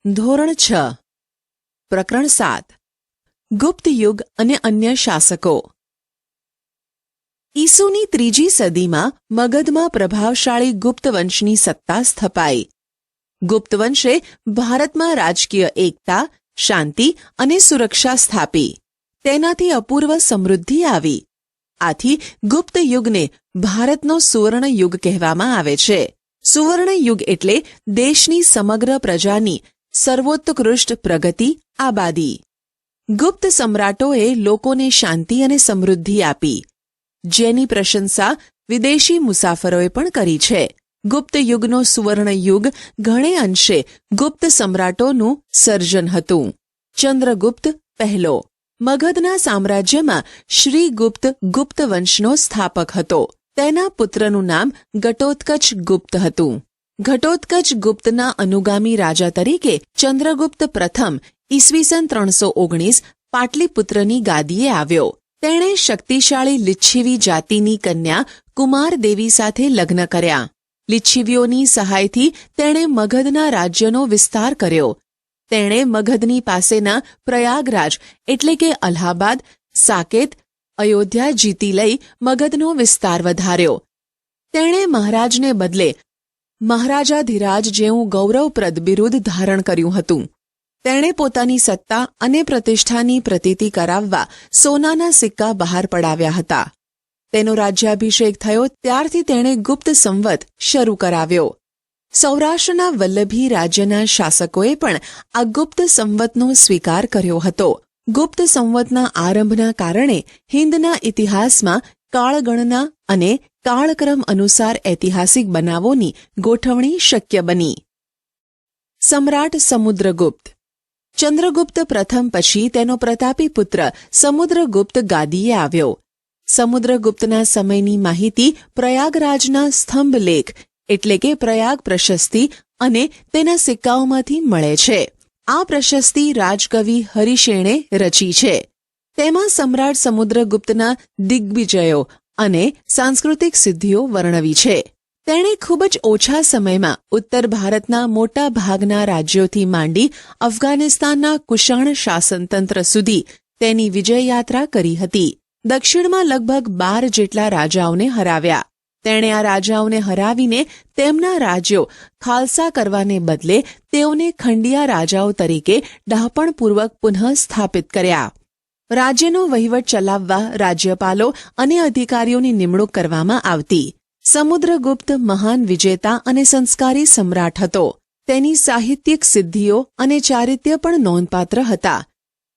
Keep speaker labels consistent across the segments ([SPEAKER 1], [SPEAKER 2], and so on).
[SPEAKER 1] ધોરણ 6 પ્રકરણ 7 ગુપ્ત યુગ અને અન્ય શાસકો। ઈસુની 3જી સદીમાં મગધમાં પ્રભાવશાળી ગુપ્ત વંશની સત્તા સ્થપાઈ। ગુપ્ત વંશે ભારતમાં રાજકીય એકતા, શાંતિ અને સુરક્ષા સ્થાપી। તેનાથી અપૂર્વ સમૃદ્ધિ આવી। આથી ગુપ્ત યુગને ભારતનો સુવર્ણ યુગ કહેવામાં આવે છે। સુવર્ણ યુગ એટલે દેશની સમગ્ર પ્રજાની સર્વોત્કૃષ્ટ પ્રગતિ, આબાદી। ગુપ્ત સમ્રાટોએ લોકોને શાંતિ અને સમૃદ્ધિ આપી, જેની પ્રશંસા વિદેશી મુસાફરોએ પણ કરી છે। ગુપ્ત યુગનો સુવર્ણ યુગ ઘણે અંશે ગુપ્ત સમ્રાટોનું સર્જન હતું। ચંદ્રગુપ્ત પહેલો મગધના સામ્રાજ્યમાં શ્રીગુપ્ત ગુપ્ત વંશનો સ્થાપક હતો। તેના પુત્રનું નામ ઘટોત્કચ ગુપ્ત હતું। ઘટોત્કચ ગુપ્તના અનુગામી રાજા તરીકે ચંદ્રગુપ્ત પ્રથમ ઈસવીસન 319 પાટલીપુત્રની ગાદીએ આવ્યો। તેણે શક્તિશાળી લિચ્છવી જાતિની કન્યા કુમારદેવી સાથે લગ્ન કર્યા। લિચ્છવીઓની સહાયથી તેણે મગધના રાજ્યનો વિસ્તાર કર્યો। તેણે મગધની પાસેના પ્રયાગરાજ એટલે કે અલ્હાબાદ, સાકેત, અયોધ્યા જીતી લઈ મગધનો વિસ્તાર વધાર્યો। તેણે મહારાજને બદલે મહારાજાધિરાજ જેવું ગૌરવપ્રદ બિરુદ ધારણ કર્યું હતું। તેણે પોતાની સત્તા અને પ્રતિષ્ઠાની પ્રતીતિ કરાવવા સોનાના સિક્કા બહાર પડાવ્યા હતા। તેનો રાજ્યાભિષેક થયો ત્યારથી તેણે ગુપ્ત સંવત શરૂ કરાવ્યો। સૌરાષ્ટ્રના વલ્લભી રાજ્યના શાસકોએ પણ આ ગુપ્ત સંવતનો સ્વીકાર કર્યો હતો। ગુપ્ત સંવતના આરંભના કારણે હિંદના ઇતિહાસમાં કાળગણના અને કાળક્રમ અનુસાર ઐતિહાસિક બનાવોની ગોઠવણી શક્ય બની। સમ્રાટ સમુદ્રગુપ્ત ચંદ્રગુપ્ત પ્રથમ પછી તેનો પ્રતાપી પુત્ર સમુદ્રગુપ્ત ગાદીએ આવ્યો। સમુદ્રગુપ્તના સમયની માહિતી પ્રયાગરાજના સ્તંભલેખ એટલે કે પ્રયાગ પ્રશસ્તિ અને તેના સિક્કાઓમાંથી મળે છે। આ પ્રશસ્તિ રાજકવિ હરિશેણે રચી છે। તેમાં સમ્રાટ સમુદ્રગુપ્તના દિગ્વિજયો અને સાંસ્કૃતિક સિદ્ધિઓ વર્ણવી છે। તેણે ખૂબ જ ઓછા સમયમાં ઉત્તર ભારતના મોટા ભાગના રાજ્યોથી માંડી અફઘાનિસ્તાનના કુષાણ શાસનતંત્ર સુધી તેની વિજયયાત્રા કરી હતી। દક્ષિણમાં લગભગ 12 જેટલા રાજાઓને હરાવ્યા। તેણે આ રાજાઓને હરાવીને તેમના રાજ્યો ખાલસા કરવાને બદલે તેઓને ખંડિયા રાજાઓ તરીકે ડહાપણપૂર્વક પુનઃ સ્થાપિત કર્યા। રાજ્યનો વહીવટ ચલાવવા રાજ્યપાલો અને અધિકારીઓની નિમણૂક કરવામાં આવતી। સમુદ્રગુપ્ત મહાન વિજેતા અને સંસ્કારી સમ્રાટ હતો। તેની સાહિત્યિક સિદ્ધિઓ અને ચારિત્ર્ય પણ નોંધપાત્ર હતા।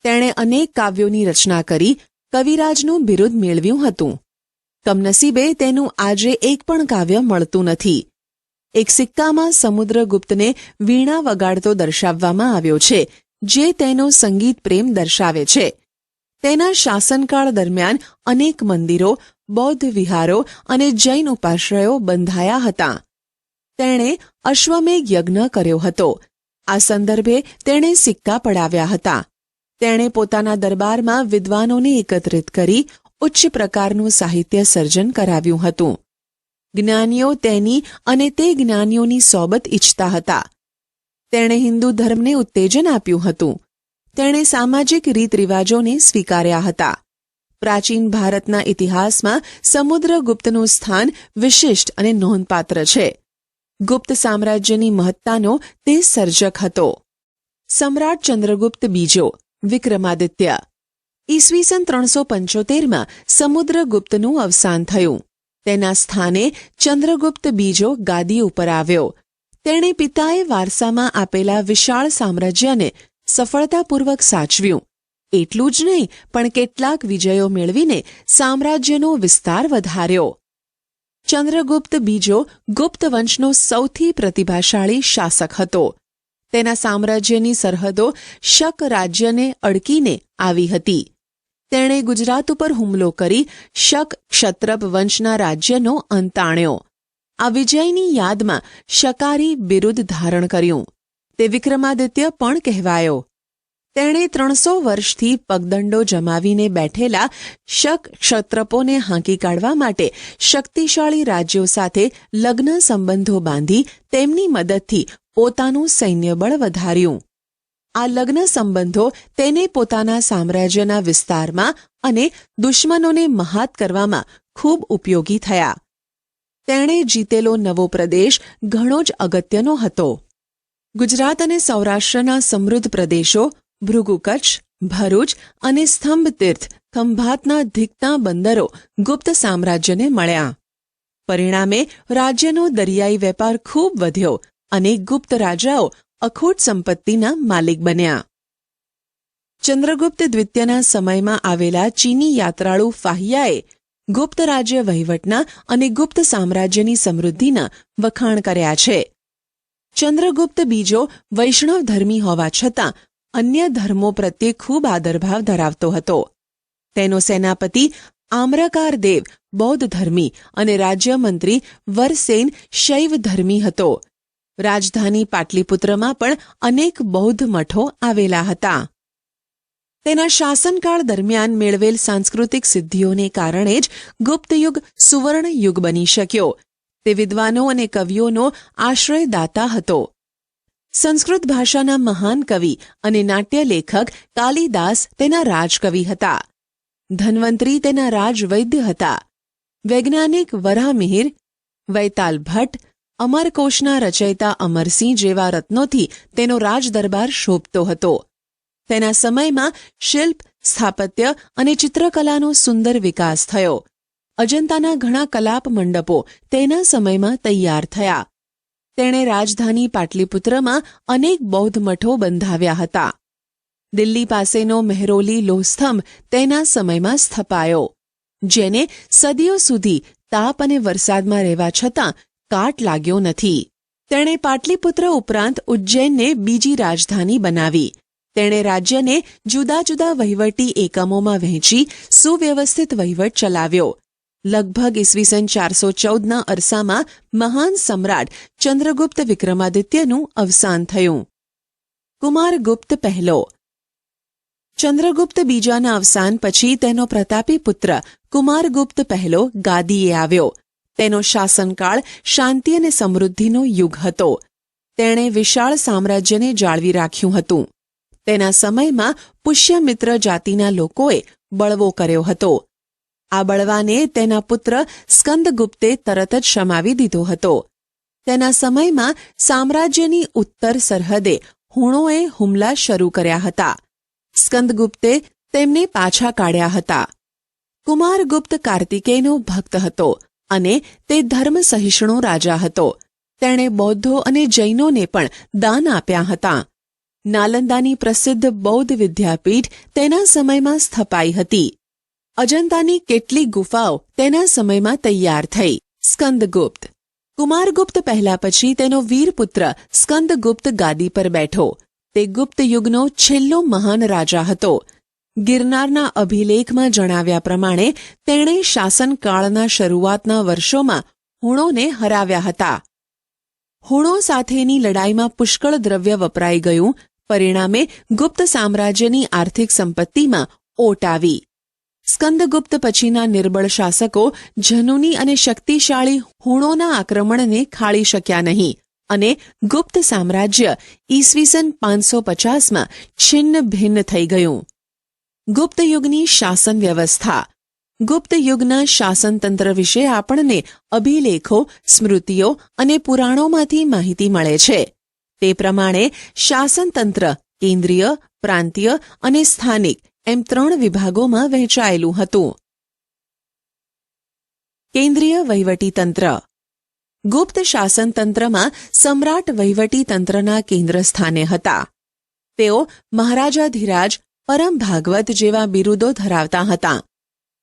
[SPEAKER 1] તેણે અનેક કાવ્યોની રચના કરી કવિરાજનું બિરુદ મેળવ્યું હતું। કમનસીબે તેનું આજે એક પણ કાવ્ય મળતું નથી। એક સિક્કામાં સમુદ્રગુપ્તને વીણા વગાડતો દર્શાવવામાં આવ્યો છે, જે તેનો સંગીત પ્રેમ દર્શાવે છે। તેના શાસનકાળ દરમિયાન અનેક મંદિરો, બૌદ્ધ વિહારો અને જૈન ઉપાશ્રયો બંધાયા હતા। તેણે અશ્વમેઘ યજ્ઞ કર્યો હતો। આ સંદર્ભે તેણે સિક્કા પડાવ્યા હતા। તેણે પોતાના દરબારમાં વિદ્વાનોને એકત્રિત કરી ઉચ્ચ પ્રકારનું સાહિત્ય સર્જન કરાવ્યું હતું। જ્ઞાનીઓ તેની અને તે જ્ઞાનીઓની સોબત ઈચ્છતા હતા। તેણે હિન્દુ ધર્મને ઉત્તેજન આપ્યું હતું। તેણે સામાજિક રીતરિવાજોને સ્વીકાર્યા હતા। પ્રાચીન ભારતના ઇતિહાસમાં સમુદ્રગુપ્તનું સ્થાન વિશિષ્ટ અને નોંધપાત્ર છે। ગુપ્ત સામ્રાજ્યની મહત્તાનો તે સર્જક હતો। સમ્રાટ ચંદ્રગુપ્ત બીજો વિક્રમાદિત્ય ઈસવીસન 375માં સમુદ્રગુપ્તનું અવસાન થયું। તેના સ્થાને ચંદ્રગુપ્ત બીજો ગાદી ઉપર આવ્યો। તેણે પિતાએ વારસામાં આપેલા વિશાળ સામ્રાજ્યને સફળતાપૂર્વક સાચવ્યું। એટલું જ નહીં, પણ કેટલાક વિજયો મેળવીને સામ્રાજ્યનો વિસ્તાર વધાર્યો। ચંદ્રગુપ્ત બીજો ગુપ્ત વંશનો સૌથી પ્રતિભાશાળી શાસક હતો। તેના સામ્રાજ્યની સરહદો શક રાજ્યને અડકીને આવી હતી। તેણે ગુજરાત ઉપર હુમલો કરી શક ક્ષત્રપ વંશના રાજ્યનો અંત આણ્યો। આ વિજયની યાદમાં શકારી બિરુદ ધારણ કર્યું। તે વિક્રમાદિત્ય પણ કહેવાયો। તેણે 300 વર્ષથી પગદંડો જમાવીને બેઠેલા શક ક્ષત્રપોને હાંકી કાઢવા માટે શક્તિશાળી રાજ્યો સાથે લગ્ન સંબંધો બાંધી તેમની મદદથી પોતાનું સૈન્યબળ વધાર્યું। આ લગ્ન સંબંધો તેને પોતાના સામ્રાજ્યના વિસ્તારમાં અને દુશ્મનોને મહાત કરવામાં ખૂબ ઉપયોગી થયા. તેણે જીતેલો નવો પ્રદેશ ઘણો જ અગત્યનો હતો. ગુજરાત અને સૌરાષ્ટ્રના સમૃદ્ધ પ્રદેશો ભૃગુ કચ્છ, ભરૂચ અને સ્તંભ તીર્થ ખંભાતના ધીકતા બંદરો ગુપ્ત સામ્રાજ્યને મળ્યા. પરિણામે રાજ્યનો દરિયાઈ વેપાર ખૂબ વધ્યો અને ગુપ્ત રાજાઓ અખૂટ સંપત્તિના માલિક બન્યા. ચંદ્રગુપ્ત દ્વિતીયના સમયમાં આવેલા ચીની યાત્રાળુ ફાહિયાએ ગુપ્ત રાજ્ય વહીવટના અને ગુપ્ત સામ્રાજ્યની સમૃદ્ધિના વખાણ કર્યા છે. ચંદ્રગુપ્ત બીજો વૈષ્ણવ ધર્મી હોવા છતાં અન્ય ધર્મો પ્રત્યે ખૂબ આદરભાવ ધરાવતો હતો. તેનો સેનાપતિ આમ્રકાર દેવ બૌદ્ધ ધર્મી અને રાજ્યમંત્રી વરસેન શૈવ ધર્મી હતો. રાજધાની પાટલીપુત્રમાં પણ અનેક બૌદ્ધ મઠો આવેલા હતા. તેના શાસનકાળ દરમિયાન મેળવેલ સાંસ્કૃતિક સિદ્ધિઓને કારણે જ ગુપ્તયુગ સુવર્ણ યુગ બની શક્યો. તે વિદ્વાનો અને કવિઓનો આશ્રયદાતા હતો. સંસ્કૃત ભાષાના મહાન કવિ અને નાટ્યલેખક કાલિદાસ તેના રાજકવિ હતા. ધન્વંતરી તેના રાજવૈદ્ય હતા. વૈજ્ઞાનિક વરાહમિહિર, વૈતાલ ભટ્ટ, અમરકોશના રચયિતા અમરસિંહ જેવા રત્નોથી તેનો રાજદરબાર શોભતો હતો. તેના સમયમાં શિલ્પ, સ્થાપત્ય અને ચિત્રકલાનો સુંદર વિકાસ થયો. અજંતાના ઘણા કલાપ મંડપો તેના સમયમાં તૈયાર થયા. તેણે રાજધાની પાટલીપુત્રમાં અનેક બૌદ્ધ મઠો બંધાવ્યા હતા. દિલ્હી પાસેનો મહેરોલી લોહસ્તંભ તેના સમયમાં સ્થપાયો, જેને સદીઓ સુધી તાપ અને વરસાદમાં રહેવા છતાં કાટ લાગ્યો નથી. તેણે પાટલીપુત્ર ઉપરાંત ઉજ્જૈનને બીજી રાજધાની બનાવી. તેણે રાજ્યને જુદા જુદા વહીવટી એકમોમાં વહેંચી સુવ્યવસ્થિત વહીવટ ચલાવ્યો. લગભગ ઈસવીસન 414ના અરસામાં મહાન સમ્રાટ ચંદ્રગુપ્ત વિક્રમાદિત્યનું અવસાન થયું. કુમારગુપ્ત પહેલો. ચંદ્રગુપ્ત બીજાના અવસાન પછી તેનો પ્રતાપી પુત્ર કુમારગુપ્ત પહેલો ગાદીએ આવ્યો. તેનો શાસનકાળ શાંતિ અને સમૃદ્ધિનો યુગ હતો. તેણે વિશાળ સામ્રાજ્યને જાળવી રાખ્યું હતું. તેના સમયમાં પુષ્યમિત્ર જાતિના લોકોએ બળવો કર્યો હતો. આ બળવાને તેના પુત્ર સ્કંદગુપ્તે તરત જ શમાવી દીધો હતો. તેના સમયમાં સામ્રાજ્યની ઉત્તર સરહદે હુણોએ હુમલા શરૂ કર્યા હતા. સ્કંદગુપ્તે તેમને પાછા કાઢ્યા હતા. કુમારગુપ્ત કાર્તિકેયનો ભક્ત હતો અને તે ધર્મસહિષ્ણુ રાજા હતો. તેણે બૌદ્ધો અને જૈનોને પણ દાન આપ્યા હતા. નાલંદાની પ્રસિદ્ધ બૌદ્ધ વિદ્યાપીઠ તેના સમયમાં સ્થપાઈ હતી. અજંતાની કેટલીક ગુફાઓ તેના સમયમાં તૈયાર થઈ. સ્કંદગુપ્ત. કુમારગુપ્ત પહેલા પછી તેનો વીરપુત્ર સ્કંદગુપ્ત ગાદી પર બેઠો. તે ગુપ્ત યુગનો છેલ્લો મહાન રાજા હતો. ગિરનારના અભિલેખમાં જણાવ્યા પ્રમાણે તેણે શાસનકાળના શરૂઆતના વર્ષોમાં હુણોને હરાવ્યા હતા. હુણો સાથેની લડાઈમાં પુષ્કળ દ્રવ્ય વપરાઈ ગયું. પરિણામે ગુપ્ત સામ્રાજ્યની આર્થિક સંપત્તિમાં ઓટ આવી. સ્કંદગુપ્ત પછીના નિર્બળ શાસકો જનુની અને શક્તિશાળી હુણોના આક્રમણને ખાળી શક્યા નહીં અને ગુપ્ત સામ્રાજ્ય ઈસવીસન 550માં છિન્ન ભિન્ન થઈ ગયું. ગુપ્ત યુગની શાસન વ્યવસ્થા. ગુપ્ત યુગના શાસનતંત્ર વિશે આપણને અભિલેખો, સ્મૃતિઓ અને પુરાણોમાંથી માહિતી મળે છે. તે પ્રમાણે શાસનતંત્ર કેન્દ્રીય, પ્રાંતીય અને સ્થાનિક એમ 3 વિભાગોમાં વહેંચાયેલું હતું. કેન્દ્રીય વહીવટીતંત્ર. ગુપ્ત શાસનતંત્રમાં સમ્રાટ વહીવટીતંત્રના કેન્દ્ર સ્થાને હતા. તેઓ મહારાજાધિરાજ, પરમ ભાગવત જેવા બિરુદો ધરાવતા હતા.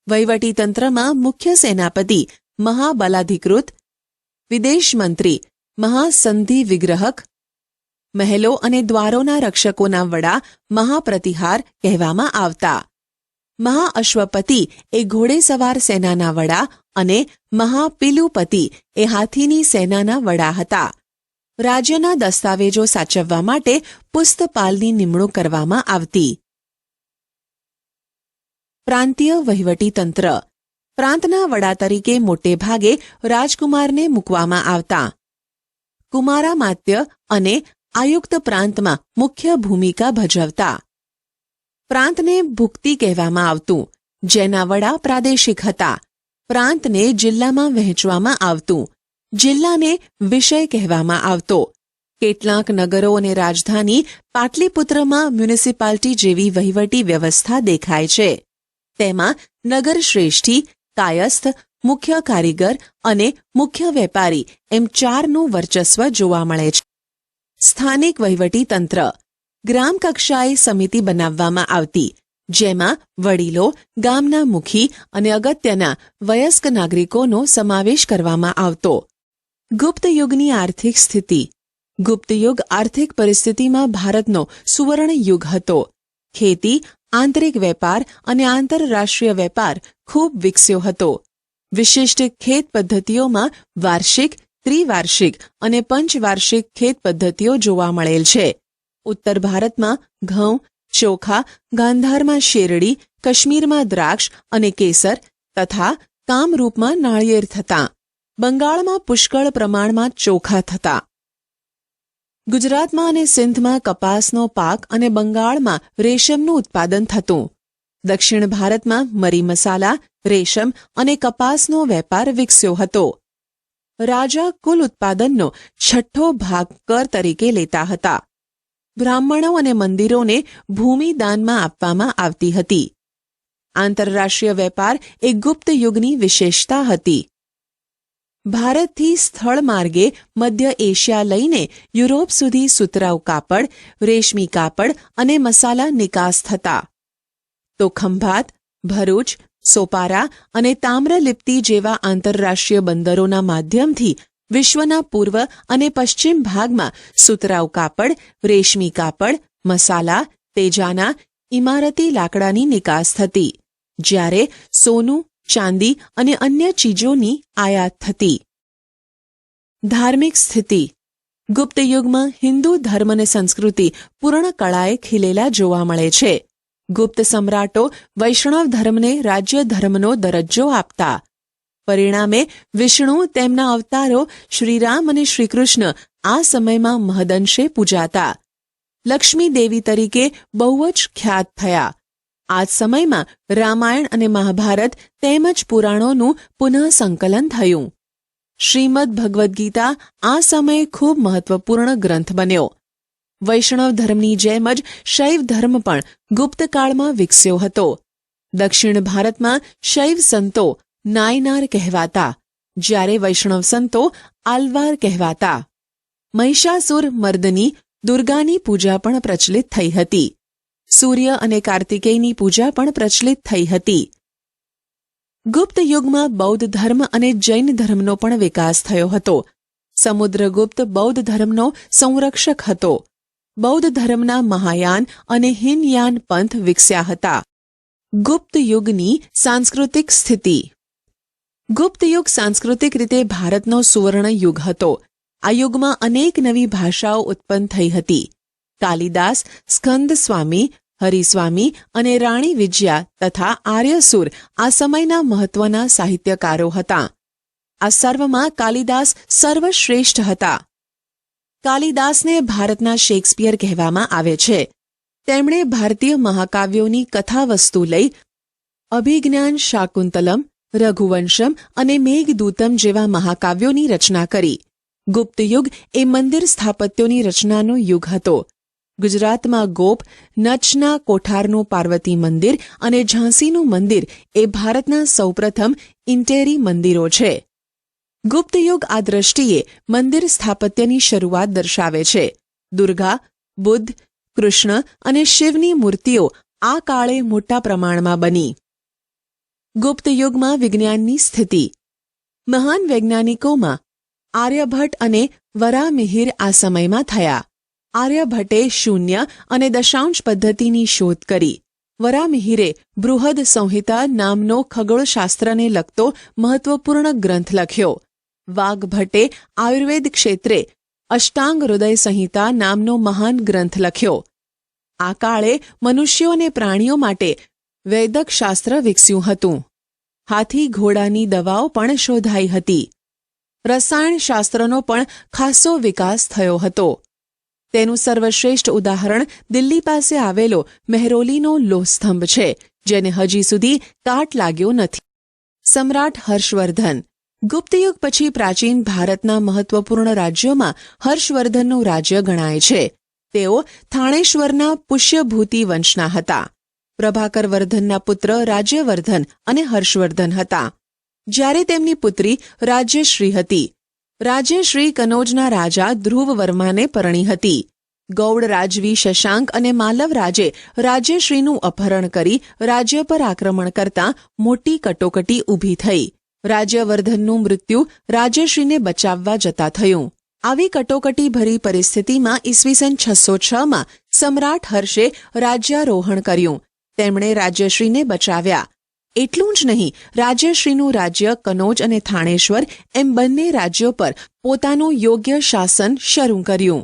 [SPEAKER 1] વહીવટીતંત્રમાં મુખ્ય સેનાપતિ મહાબલાધિકૃત, વિદેશ મંત્રી મહાસંધિ વિગ્રહક, મહેલો અને દ્વારોના રક્ષકોના વડા મહાપ્રતિહાર કહેવામાં આવતા. મહાઅશ્વપતિ એ ઘોડેસવાર સેનાના વડા અને મહાપિલુપતિ એ હાથીની સેનાના વડા હતા. રાજ્યના દસ્તાવેજો સાચવવા માટે પુસ્તપાલની નિમણૂક કરવામાં આવતી. પ્રાંતીય વહીવટીતંત્ર. પ્રાંતના વડા તરીકે મોટે ભાગે રાજકુમારને મૂકવામાં આવતા. કુમારામાત્ય અને આયુક્ત પ્રાંતમાં મુખ્ય ભૂમિકા ભજવતા. પ્રાંતને ભુક્તિ કહેવામાં આવતું, જેના વડા પ્રાદેશિક હતા. પ્રાંતને જિલ્લામાં વહેંચવામાં આવતું. જિલ્લાને વિષય કહેવામાં આવતો. કેટલાક નગરો અને રાજધાની પાટલીપુત્રમાં મ્યુનિસિપાલિટી જેવી વહીવટી વ્યવસ્થા દેખાય છે. તેમાં નગર શ્રેષ્ઠી, કાયસ્થ, મુખ્ય કારીગર અને મુખ્ય વેપારી એમ 4નું વર્ચસ્વ જોવા મળે છે. સ્થાનિક વહીવટી તંત્ર. ગ્રામ કક્ષાએ સમિતિ બનાવવામાં આવતી, જેમાં વડીલો, ગામના મુખી અને અગત્યના વયસ્ક નાગરિકોનો સમાવેશ કરવામાં આવતો. ગુપ્ત યુગની આર્થિક સ્થિતિ. ગુપ્ત યુગ આર્થિક પરિસ્થિતિમાં ભારતનો સુવર્ણ યુગ હતો. ખેતી, આંતરિક વેપાર અને આંતરરાષ્ટ્રીય વેપાર ખૂબ વિકસ્યો હતો. વિશિષ્ટ ખેત પદ્ધતિઓમાં વાર્ષિક, ત્રિવાર્ષિક અને પંચવાર્ષિક ખેત પદ્ધતિઓ જોવા મળેલ છે. ઉત્તર ભારતમાં ઘઉં, ચોખા, ગાંધારમાં શેરડી, કાશ્મીરમાં દ્રાક્ષ અને કેસર તથા કામરૂપમાં નાળિયેર થતાં. બંગાળમાં પુષ્કળ પ્રમાણમાં ચોખા થતા. ગુજરાતમાં અને સિંધમાં કપાસનો પાક અને બંગાળમાં રેશમનું ઉત્પાદન થતું. દક્ષિણ ભારતમાં મરી મસાલા, રેશમ અને કપાસનો વેપાર વિકસ્યો હતો. રાજા કુલ ઉત્પાદનનો 6ઠ્ઠો ભાગ કર તરીકે લેતા હતા. બ્રાહ્મણો અને મંદિરોને ભૂમિ દાનમાં આપવામાં આવતી હતી. આંતરરાષ્ટ્રીય વેપાર એ ગુપ્ત યુગની વિશેષતા હતી. ભારતથી સ્થળ માર્ગે મધ્ય એશિયા લઈને યુરોપ સુધી સુતરાઉ કાપડ, રેશમી કાપડ અને મસાલા નિકાસ થતા. તો ખંભાત, ભરૂચ, સોપારા અને તામ્રલિપ્તિ જેવા આંતરરાષ્ટ્રીય બંદરોના માધ્યમથી વિશ્વના પૂર્વ અને પશ્ચિમ ભાગમાં સુતરાઉ કાપડ, રેશમી કાપડ, મસાલા, તેજાના, ઇમારતી લાકડાની નિકાસ થતી, જ્યારે સોનું, ચાંદી અને અન્ય ચીજોની આયાત થતી. ધાર્મિક સ્થિતિ. ગુપ્ત યુગમાં હિન્દુ ધર્મ અને સંસ્કૃતિ પૂર્ણ કળાએ ખીલેલા જોવા મળે છે. ગુપ્ત સમ્રાટો વૈષ્ણવ ધર્મને રાજ્ય ધર્મનો દરજ્જો આપતા. પરિણામે વિષ્ણુ, તેમના અવતારો શ્રીરામ અને શ્રીકૃષ્ણ આ સમયમાં મહદંશે પૂજાતા. લક્ષ્મી દેવી તરીકે બહુ જ ખ્યાત થયા. આ જ સમયમાં રામાયણ અને મહાભારત તેમજ પુરાણોનું પુનઃસંકલન થયું. શ્રીમદ ભગવદ્ ગીતા આ સમયે ખૂબ મહત્વપૂર્ણ ગ્રંથ બન્યો. વૈષ્ણવ ધર્મની જેમ જ શૈવ ધર્મ પણ ગુપ્તકાળમાં વિકસ્યો હતો. દક્ષિણ ભારતમાં શૈવ સંતો નાયનાર કહેવાતા, જ્યારે વૈષ્ણવ સંતો આલ્વાર કહેવાતા. મહિષાસુર મર્દની દુર્ગાની પૂજા પણ પ્રચલિત થઈ હતી. સૂર્ય અને કાર્તિકેયની પૂજા પણ પ્રચલિત થઈ હતી. ગુપ્ત યુગમાં બૌદ્ધ ધર્મ અને જૈન ધર્મનો પણ વિકાસ થયો હતો. સમુદ્રગુપ્ત બૌદ્ધ ધર્મનો સંરક્ષક હતો. બૌદ્ધ ધર્મના મહાયાન અને હિનયાન પંથ વિકસ્યા હતા. ગુપ્ત યુગની સાંસ્કૃતિક સ્થિતિ. ગુપ્ત યુગ સાંસ્કૃતિક રીતે ભારતનો સુવર્ણ યુગ હતો. આ યુગમાં અનેક નવી ભાષાઓ ઉત્પન્ન થઈ હતી. કાલિદાસ, સ્કંદ સ્વામી, હરિસ્વામી અને રાણી વિજયા તથા આર્યસુર આ સમયના મહત્વના સાહિત્યકારો હતા. આ સર્વમાં કાલિદાસ સર્વશ્રેષ્ઠ હતા. કાલિદાસને ભારતના શેક્સપિયર કહેવામાં આવે છે. તેમણે ભારતીય મહાકાવ્યોની કથાવસ્તુ લઈ અભિજ્ઞાન શાકુંતલમ, રઘુવંશમ અને મેઘદૂતમ જેવા મહાકાવ્યોની રચના કરી. ગુપ્ત યુગ એ મંદિર સ્થાપત્યોની રચનાનો યુગ હતો. ગુજરાતમાં ગોપ, નચના કોઠારનું પાર્વતી મંદિર અને ઝાંસીનું મંદિર એ ભારતના સૌપ્રથમ ઇન્ટેરી મંદિરો છે. ગુપ્ત યુગ આ દ્રષ્ટિએ મંદિર સ્થાપત્યની શરૂઆત દર્શાવે છે. દુર્ગા, બુદ્ધ, કૃષ્ણ અને શિવની મૂર્તિઓ આ કાળે મોટા પ્રમાણમાં બની. ગુપ્ત યુગમાં વિજ્ઞાનની સ્થિતિ. મહાન વૈજ્ઞાનિકોમાં આર્યભટ્ટ અને વરામિહિર આ સમયમાં થયા. આર્યભટ્ટે શૂન્ય અને દશાંશ પદ્ધતિની શોધ કરી. વરામિહિરે બૃહદ સંહિતા નામનો ખગોળશાસ્ત્રને લગતો મહત્વપૂર્ણ ગ્રંથ લખ્યો. વાઘભટ્ટે આયુર્વેદ ક્ષેત્રે અષ્ટાંગ હૃદય સંહિતા નામનો મહાન ગ્રંથ લખ્યો. આ કાળે મનુષ્યો અને પ્રાણીઓ માટે વૈદક શાસ્ત્ર વિકસ્યું હતું. હાથી ઘોડાની દવાઓ પણ શોધાઈ હતી. રસાયણશાસ્ત્રનો પણ ખાસો વિકાસ થયો હતો. તેનું સર્વશ્રેષ્ઠ ઉદાહરણ દિલ્હી પાસે આવેલો મહેરોલીનો લોહસ્તંભ છે, જેને હજી સુધી કાટ લાગ્યો નથી. સમ્રાટ હર્ષવર્ધન. ગુપ્તયુગ પછી પ્રાચીન ભારતના મહત્વપૂર્ણ રાજ્યોમાં હર્ષવર્ધનનું રાજ્ય ગણાય છે. તેઓ થાણેશ્વરના પુષ્યભૂતિ વંશના હતા. પ્રભાકર વર્ધનના પુત્ર રાજ્યવર્ધન અને હર્ષવર્ધન હતા, જ્યારે તેમની પુત્રી રાજ્યશ્રી હતી. રાજ્યશ્રી કનોજના રાજા ધ્રુવવર્માને પરણી હતી. ગૌડ રાજવી શશાંક અને માલવ રાજે રાજ્યશ્રીનું અપહરણ કરી રાજ્ય પર આક્રમણ કરતા મોટી કટોકટી ઊભી થઈ. રાજ્યવર્ધનનું મૃત્યુ રાજ્યશ્રીને બચાવવા જતા થયું. આવી કટોકટીભરી પરિસ્થિતિમાં ઈસવીસન 606માં સમ્રાટ હર્ષે રાજ્યારોહણ કર્યું. તેમણે રાજ્યશ્રીને બચાવ્યા. એટલું જ નહીં, રાજ્યશ્રીનું રાજ્ય કનોજ અને થાણેશ્વર એમ બંને રાજ્યો પર પોતાનું યોગ્ય શાસન શરૂ કર્યું.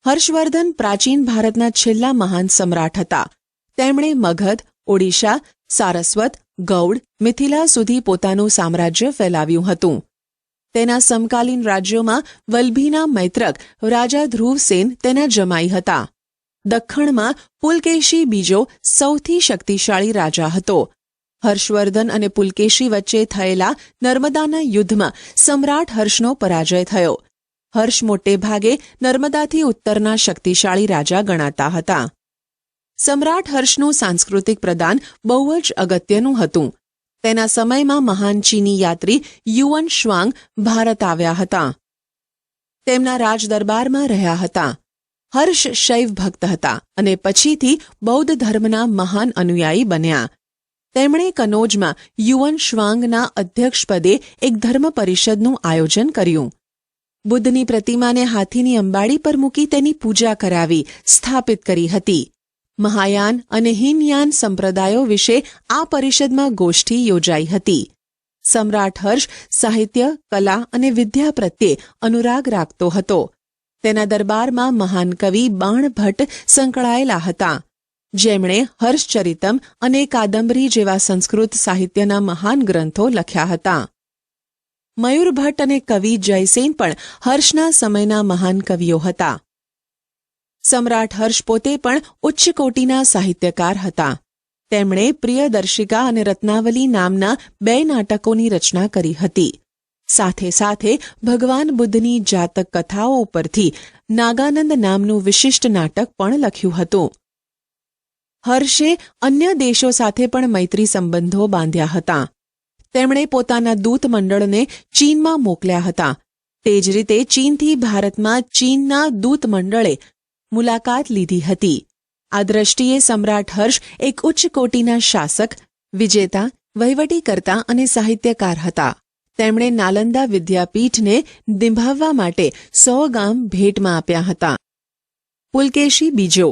[SPEAKER 1] હર્ષવર્ધન પ્રાચીન ભારતના છેલ્લા મહાન સમ્રાટ હતા. તેમણે મગધ, ઓડિશા, સારસ્વત, ગૌડ, મિથિલા સુધી પોતાનું સામ્રાજ્ય ફેલાવ્યું હતું. તેના સમકાલીન રાજ્યોમાં વલ્ભીના મૈત્રક રાજા ધ્રુવસેન તેના જમાઈ હતા. દખ્ખણમાં પુલકેશી બીજો સૌથી શક્તિશાળી રાજા હતો. હર્ષવર્ધન અને પુલકેશી વચ્ચે થયેલા નર્મદાના યુદ્ધમાં સમ્રાટ હર્ષનો પરાજય થયો. હર્ષ મોટે ભાગે નર્મદાથી ઉત્તરના શક્તિશાળી રાજા ગણાતા હતા. સમ્રાટ હર્ષનું સાંસ્કૃતિક પ્રદાન બહુ જ અગત્યનું હતું. તેના સમયમાં મહાન ચીની યાત્રી યુઅન શ્વાંગ ભારત આવ્યા હતા. તેમના રાજદરબારમાં રહ્યા હતા. હર્ષ શૈવ ભક્ત હતા અને પછીથી બૌદ્ધ ધર્મના મહાન અનુયાયી બન્યા. તેમણે કનોજમાં યુઅન શ્વાંગના અધ્યક્ષપદે એક ધર્મ પરિષદનું આયોજન કર્યું. બુદ્ધની પ્રતિમાને હાથીની અંબાડી પર મૂકી તેની પૂજા કરાવી સ્થાપિત કરી હતી. મહાયાન અને હીનયાન સંપ્રદાયો વિશે આ પરિષદમાં ગોષ્ઠી યોજાઈ હતી. સમ્રાટ હર્ષ સાહિત્ય, કલા અને વિદ્યા પ્રત્યે અનુરાગ રાખતો હતો. તેના દરબારમાં મહાન કવિ બાણભટ્ટ સંકળાયેલા હતા, જેમણે હર્ષચરિતમ અને કાદંબરી જેવા સંસ્કૃત સાહિત્યના મહાન ગ્રંથો લખ્યા હતા. મયુરભટ્ટ અને કવિ જયસેન પણ હર્ષના સમયના મહાન કવિઓ હતા. સમ્રાટ હર્ષ પોતે પણ ઉચ્ચ કોટીના સાહિત્યકાર હતા. તેમણે પ્રિયદર્શિકા અને રત્નાવલી નામના 2 નાટકોની રચના કરી હતી. સાથે સાથે ભગવાન બુદ્ધની જાતક કથાઓ ઉપરથી નાગાનંદ નામનું વિશિષ્ટ નાટક પણ લખ્યું હતું. હર્ષે અન્ય દેશો સાથે પણ મૈત્રી સંબંધો બાંધ્યા હતા. તેમણે પોતાના દૂત મંડળને ચીનમાં મોકલ્યા હતા. તે જ રીતે ચીનથી ભારતમાં ચીનના દૂત મંડળે મુલાકાત લીધી હતી. આ દ્રષ્ટિએ સમ્રાટ હર્ષ એક ઉચ્ચ કોટીના શાસક, વિજેતા, વહીવટીકર્તા અને સાહિત્યકાર હતા. તેમણે નાલંદા વિદ્યાપીઠને નિભાવવા માટે 100 ગામ ભેટમાં આપ્યા હતા. પુલકેશી બીજો.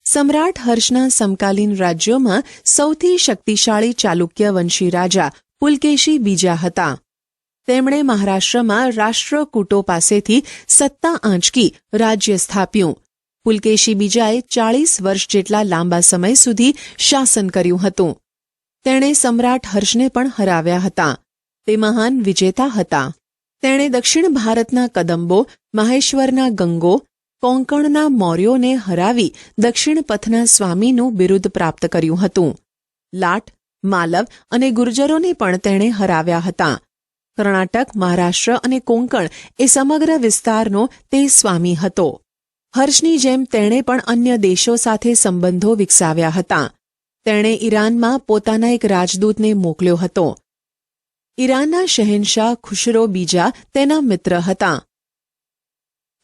[SPEAKER 1] સમ્રાટ હર્ષના સમકાલીન રાજ્યોમાં સૌથી શક્તિશાળી ચાલુક્ય વંશી રાજા પુલકેશી બીજા હતા. તેમણે મહારાષ્ટ્રમાં રાષ્ટ્રકૂટો પાસેથી સત્તા આંચકી રાજ્ય સ્થાપ્યું. પુલકેશી બીજાએ 40 વર્ષ જેટલા લાંબા સમય સુધી શાસન કર્યું હતું. તેણે સમ્રાટ હર્ષને પણ હરાવ્યા હતા. તે મહાન વિજેતા હતા. તેણે દક્ષિણ ભારતના કદંબો, માહેશ્વરના ગંગો, કોંકણના મૌર્યોને હરાવી દક્ષિણ પથના સ્વામીનું બિરુદ પ્રાપ્ત કર્યું હતું. લાટ, માલવ અને ગુર્જરોને પણ તેણે હરાવ્યા હતા. કર્ણાટક, મહારાષ્ટ્ર અને કોંકણ એ સમગ્ર વિસ્તારનો તે સ્વામી હતો. હર્ષની જેમ તેણે પણ અન્ય દેશો સાથે સંબંધો વિકસાવ્યા હતા. તેણે ઈરાનમાં પોતાના એક રાજદૂતને મોકલ્યો હતો. ઈરાનના શહેનશાહ ખુશરો બીજા તેના મિત્ર હતા.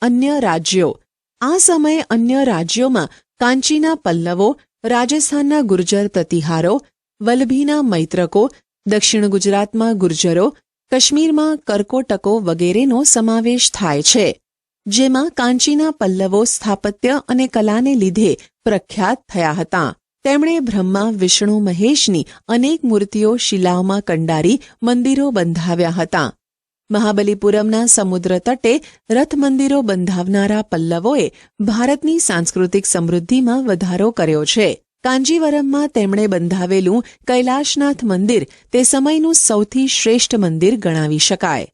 [SPEAKER 1] અન્ય રાજ્યો. આ સમયે અન્ય રાજ્યોમાં કાંચીના પલ્લવો, રાજસ્થાનના ગુર્જર પ્રતિહારો, વલ્ભીના મૈત્રકો, દક્ષિણ ગુજરાતમાં ગુર્જરો, કાશ્મીરમાં કરકોટકો વગેરેનો સમાવેશ થાય છે, જેમાં કાંચીના પલ્લવો સ્થાપત્ય અને કલાને લીધે પ્રખ્યાત થયા હતા. તેમણે બ્રહ્મા, વિષ્ણુ, મહેશની અનેક મૂર્તિઓ શિલાઓમાં કંડારી મંદિરો બંધાવ્યા હતા. મહાબલીપુરમના સમુદ્ર તટે રથ મંદિરો બંધાવનારા પલ્લવોએ ભારતની સાંસ્કૃતિક સમૃદ્ધિમાં વધારો કર્યો છે. કાંજીવરમમાં તેમણે બંધાવેલું કૈલાશનાથ મંદિર તે સમયનું સૌથી શ્રેષ્ઠ મંદિર ગણાવી શકાય.